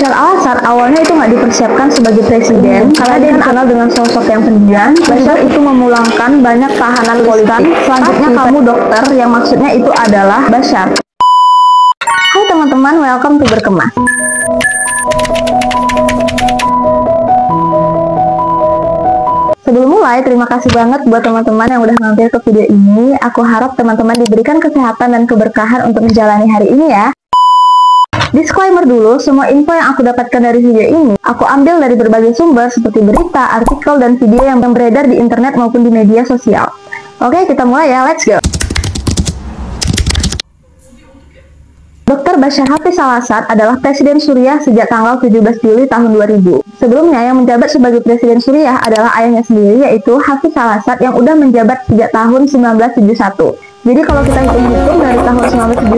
Bashar al-Assad awalnya itu nggak dipersiapkan sebagai presiden karena dia dikenal dengan sosok yang pendiam. Bashar itu memulangkan banyak tahanan politik. Selanjutnya kamu dokter, yang maksudnya itu adalah Bashar. Hai teman-teman, welcome to Berkemas. Sebelum mulai, terima kasih banget buat teman-teman yang udah mampir ke video ini. Aku harap teman-teman diberikan kesehatan dan keberkahan untuk menjalani hari ini ya. Disclaimer dulu, semua info yang aku dapatkan dari video ini, aku ambil dari berbagai sumber seperti berita, artikel, dan video yang beredar di internet maupun di media sosial. Oke, kita mulai ya, let's go! Dr. Bashar Hafeez al-Assad adalah Presiden Suriah sejak tanggal 17 Juli tahun 2000. Sebelumnya, yang menjabat sebagai Presiden Suriah adalah ayahnya sendiri, yaitu Hafeez al-Assad yang udah menjabat sejak tahun 1971. Jadi kalau kita hitung-hitung dari tahun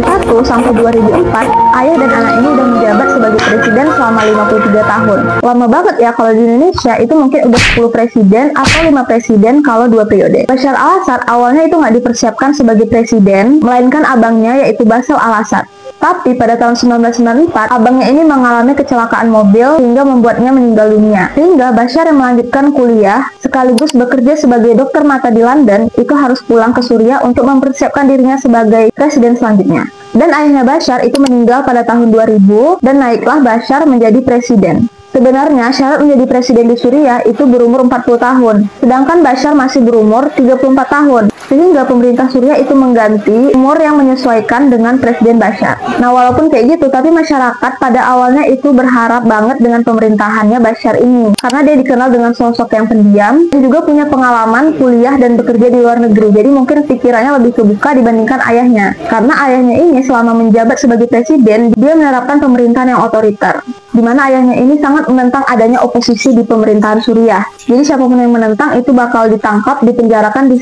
1971 sampai 2004, ayah dan anak ini udah menjabat sebagai presiden selama 53 tahun. Lama banget ya. Kalau di Indonesia itu mungkin udah 10 presiden atau 5 presiden kalau 2 periode. Bashar al-Assad awalnya itu nggak dipersiapkan sebagai presiden, melainkan abangnya yaitu Bashar al-Assad. Tapi pada tahun 1994, abangnya ini mengalami kecelakaan mobil hingga membuatnya meninggal dunia. Sehingga Bashar yang melanjutkan kuliah sekaligus bekerja sebagai dokter mata di London itu harus pulang ke Suriah untuk mempersiapkan dirinya sebagai presiden selanjutnya. Dan ayahnya Bashar itu meninggal pada tahun 2000 dan naiklah Bashar menjadi presiden. Sebenarnya syarat menjadi presiden di Suriah itu berumur 40 tahun, sedangkan Bashar masih berumur 34 tahun. Sehingga pemerintah Suriah itu mengganti umur yang menyesuaikan dengan Presiden Bashar. Nah, walaupun kayak gitu, tapi masyarakat pada awalnya itu berharap banget dengan pemerintahannya Bashar ini. Karena dia dikenal dengan sosok yang pendiam, dan juga punya pengalaman kuliah dan bekerja di luar negeri. Jadi mungkin pikirannya lebih kebuka dibandingkan ayahnya. Karena ayahnya ini selama menjabat sebagai presiden, dia menerapkan pemerintahan yang otoriter. Di mana ayahnya ini sangat menentang adanya oposisi di pemerintahan Suriah. Jadi siapapun yang menentang itu bakal ditangkap, dipenjarakan,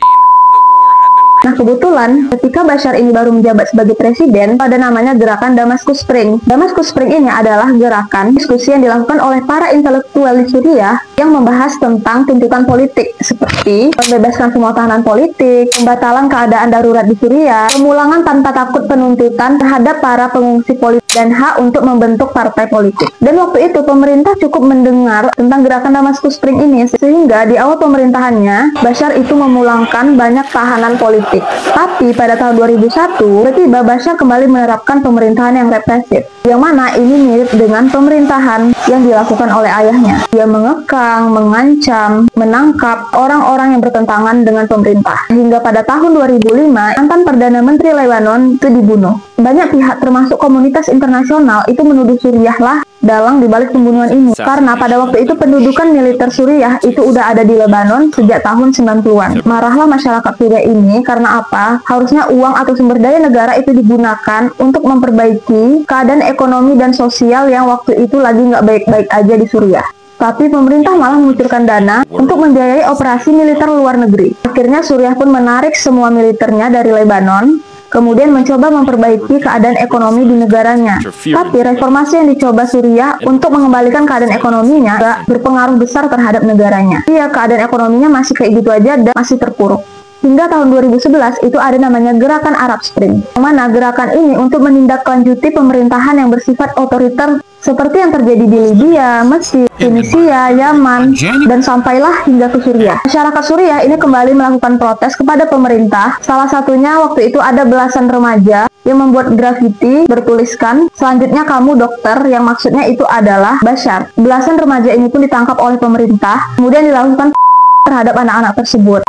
Nah, kebetulan ketika Bashar ini baru menjabat sebagai presiden, ada namanya gerakan Damascus Spring. Damascus Spring ini adalah gerakan diskusi yang dilakukan oleh para intelektual di Suriah yang membahas tentang tuntutan politik seperti membebaskan semua tahanan politik, pembatalan keadaan darurat di Suriah, pemulangan tanpa takut penuntutan terhadap para pengungsi politik, dan hak untuk membentuk partai politik. Dan waktu itu pemerintah cukup mendengar tentang gerakan Damascus Spring ini, sehingga di awal pemerintahannya Bashar itu memulangkan banyak tahanan politik. Tapi pada tahun 2001, tiba-tiba Bashar kembali menerapkan pemerintahan yang represif, yang mana ini mirip dengan pemerintahan yang dilakukan oleh ayahnya. Dia mengekang, mengancam, menangkap orang-orang yang bertentangan dengan pemerintah. Hingga pada tahun 2005, mantan Perdana Menteri Lebanon itu dibunuh. Banyak pihak termasuk komunitas internasional itu menuduh Suriah lah dalang dibalik pembunuhan ini. Karena pada waktu itu pendudukan militer Suriah itu udah ada di Lebanon sejak tahun 90-an. Marahlah masyarakat Suriah ini karena apa? Harusnya uang atau sumber daya negara itu digunakan untuk memperbaiki keadaan ekonomi dan sosial yang waktu itu lagi nggak baik-baik aja di Suriah. Tapi pemerintah malah mengucurkan dana untuk membiayai operasi militer luar negeri. Akhirnya Suriah pun menarik semua militernya dari Lebanon, kemudian mencoba memperbaiki keadaan ekonomi di negaranya. Tapi reformasi yang dicoba Suriah untuk mengembalikan keadaan ekonominya gak berpengaruh besar terhadap negaranya. Iya, keadaan ekonominya masih kayak gitu aja dan masih terpuruk. Hingga tahun 2011 itu ada namanya Gerakan Arab Spring, yang mana gerakan ini untuk menindaklanjuti pemerintahan yang bersifat otoriter seperti yang terjadi di Libya, Mesir, Tunisia, Yaman, dan sampailah hingga ke Suriah. Masyarakat Suriah ini kembali melakukan protes kepada pemerintah. Salah satunya waktu itu ada belasan remaja yang membuat grafiti bertuliskan, "Selanjutnya kamu dokter," yang maksudnya itu adalah Bashar. Belasan remaja ini pun ditangkap oleh pemerintah, kemudian dilakukan terhadap anak-anak tersebut.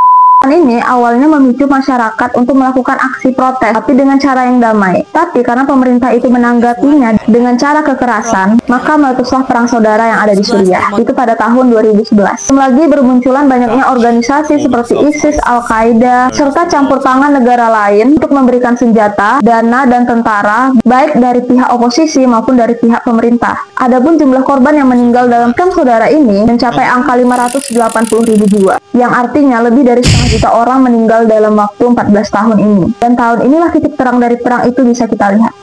Ini awalnya memicu masyarakat untuk melakukan aksi protes, tapi dengan cara yang damai. Tapi karena pemerintah itu menanggapinya dengan cara kekerasan, maka meletuslah perang saudara yang ada di Suriah. Itu pada tahun 2011. Lagi bermunculan banyaknya organisasi seperti ISIS, Al-Qaeda, serta campur tangan negara lain untuk memberikan senjata, dana, dan tentara, baik dari pihak oposisi maupun dari pihak pemerintah. Adapun jumlah korban yang meninggal dalam perang saudara ini mencapai angka 580.000 jiwa, yang artinya lebih dari setengah juta orang meninggal dalam waktu 14 tahun ini. Dan tahun inilah titik terang dari perang itu bisa kita lihat.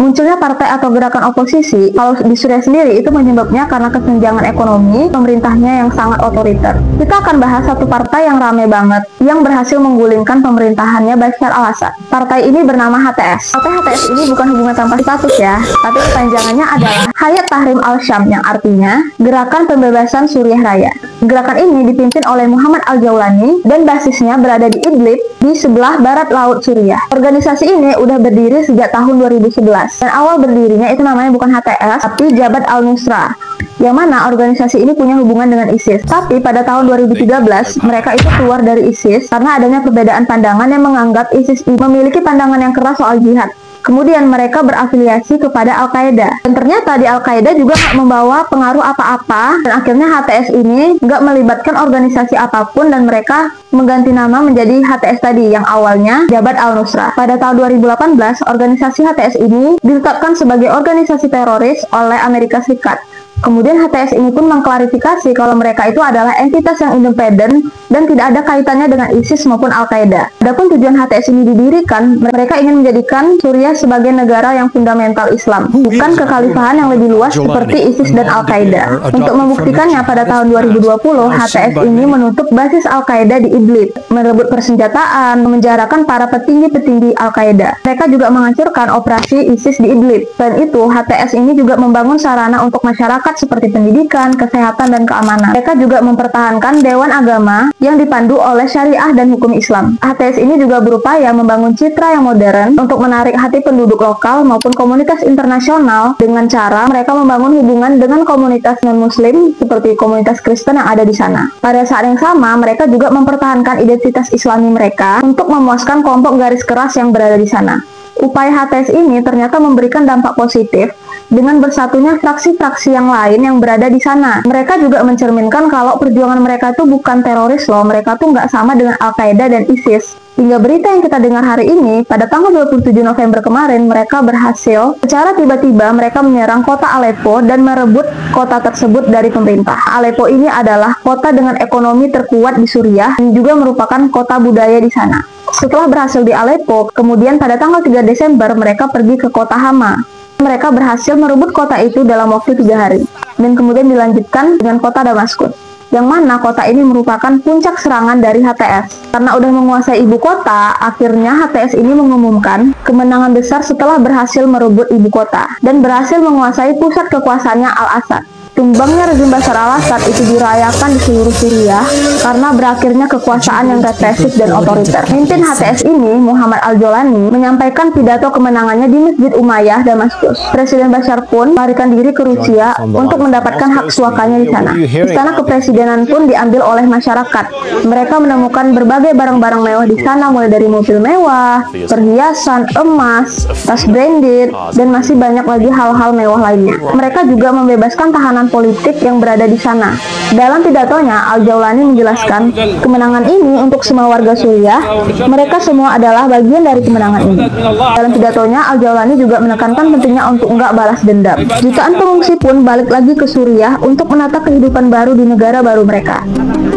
Munculnya partai atau gerakan oposisi, kalau di Suriah sendiri itu menyebabnya karena kesenjangan ekonomi, pemerintahnya yang sangat otoriter. Kita akan bahas satu partai yang rame banget, yang berhasil menggulingkan pemerintahannya Bashar al-Assad. Partai ini bernama HTS. Partai HTS ini bukan hubungan tanpa status ya, tapi kepanjangannya adalah Hayat Tahrir al-Syam, yang artinya Gerakan Pembebasan Suriah Raya. Gerakan ini dipimpin oleh Muhammad al-Jawlani dan basisnya berada di Idlib, di sebelah barat laut Suriah. Organisasi ini udah berdiri sejak tahun 2011. Dan awal berdirinya itu namanya bukan HTS, tapi Jabhat al-Nusra, yang mana organisasi ini punya hubungan dengan ISIS. Tapi pada tahun 2013, mereka itu keluar dari ISIS karena adanya perbedaan pandangan yang menganggap ISIS memiliki pandangan yang keras soal jihad. Kemudian mereka berafiliasi kepada Al-Qaeda. Dan ternyata di Al-Qaeda juga nggak membawa pengaruh apa-apa. Dan akhirnya HTS ini nggak melibatkan organisasi apapun dan mereka mengganti nama menjadi HTS tadi yang awalnya Jabhat al-Nusra. Pada tahun 2018, organisasi HTS ini ditetapkan sebagai organisasi teroris oleh Amerika Serikat. Kemudian HTS ini pun mengklarifikasi kalau mereka itu adalah entitas yang independen dan tidak ada kaitannya dengan ISIS maupun Al-Qaeda. Adapun tujuan HTS ini didirikan, mereka ingin menjadikan Suriah sebagai negara yang fundamental Islam, bukan kekhalifahan yang lebih luas seperti ISIS dan Al-Qaeda. Untuk membuktikannya, pada tahun 2020, HTS ini menutup basis Al-Qaeda di Idlib, merebut persenjataan, memenjarakan para petinggi-petinggi Al-Qaeda. Mereka juga menghancurkan operasi ISIS di Idlib. Selain itu, HTS ini juga membangun sarana untuk masyarakat seperti pendidikan, kesehatan, dan keamanan. Mereka juga mempertahankan Dewan Agama yang dipandu oleh syariah dan hukum Islam. HTS ini juga berupaya membangun citra yang modern untuk menarik hati penduduk lokal maupun komunitas internasional dengan cara mereka membangun hubungan dengan komunitas non-muslim seperti komunitas Kristen yang ada di sana. Pada saat yang sama, mereka juga mempertahankan identitas Islami mereka untuk memuaskan kelompok garis keras yang berada di sana. Upaya HTS ini ternyata memberikan dampak positif dengan bersatunya fraksi-fraksi yang lain yang berada di sana. Mereka juga mencerminkan kalau perjuangan mereka itu bukan teroris loh, mereka tuh nggak sama dengan Al-Qaeda dan ISIS. Hingga berita yang kita dengar hari ini, pada tanggal 27 November kemarin, mereka berhasil secara tiba-tiba mereka menyerang kota Aleppo dan merebut kota tersebut dari pemerintah. Aleppo ini adalah kota dengan ekonomi terkuat di Suriah dan juga merupakan kota budaya di sana. Setelah berhasil di Aleppo, kemudian pada tanggal 3 Desember mereka pergi ke kota Hama. Mereka berhasil merebut kota itu dalam waktu 3 hari, dan kemudian dilanjutkan dengan kota Damaskus, yang mana kota ini merupakan puncak serangan dari HTS. Karena udah menguasai ibu kota, akhirnya HTS ini mengumumkan kemenangan besar setelah berhasil merebut ibu kota, dan berhasil menguasai pusat kekuasaannya Al-Assad. Tumbangnya rezim Bashar al-Assad itu dirayakan di seluruh Suriah karena berakhirnya kekuasaan yang represif dan otoriter. Pemimpin HTS ini, Muhammad al-Jawlani, menyampaikan pidato kemenangannya di Masjid Umayyah, Damaskus. Presiden Bashar pun melarikan diri ke Rusia untuk mendapatkan hak suakanya di sana. Istana kepresidenan pun diambil oleh masyarakat. Mereka menemukan berbagai barang-barang mewah di sana, mulai dari mobil mewah, perhiasan, emas, tas branded, dan masih banyak lagi hal-hal mewah lainnya. Mereka juga membebaskan tahanan politik yang berada di sana. Dalam pidatonya, Al-Jawlani menjelaskan, kemenangan ini untuk semua warga Suriah, mereka semua adalah bagian dari kemenangan ini. Dalam pidatonya, Al-Jawlani juga menekankan pentingnya untuk enggak balas dendam. Jutaan pengungsi pun balik lagi ke Suriah untuk menata kehidupan baru di negara baru mereka.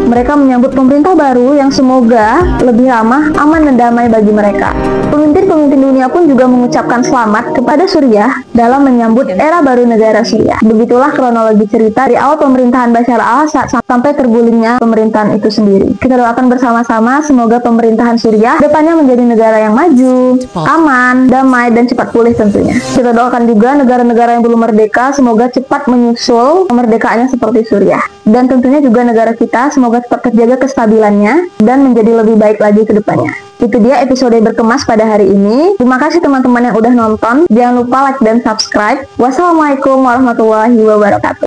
Mereka menyambut pemerintah baru yang semoga lebih ramah, aman, dan damai bagi mereka. Pemimpin-pemimpin dunia pun juga mengucapkan selamat kepada Suriah dalam menyambut era baru negara Suriah. Begitulah kronologi cerita di awal pemerintahan Bashar al-Assad sampai tergulingnya pemerintahan itu sendiri. Kita doakan bersama-sama semoga pemerintahan Suriah depannya menjadi negara yang maju, aman, damai, dan cepat pulih tentunya. Kita doakan juga negara-negara yang belum merdeka semoga cepat menyusul kemerdekaannya seperti Suriah. Dan tentunya juga negara kita semoga tetap terjaga kestabilannya dan menjadi lebih baik lagi ke depannya. Itu dia episode berkemas pada hari ini. Terima kasih teman-teman yang udah nonton. Jangan lupa like dan subscribe. Wassalamualaikum warahmatullahi wabarakatuh.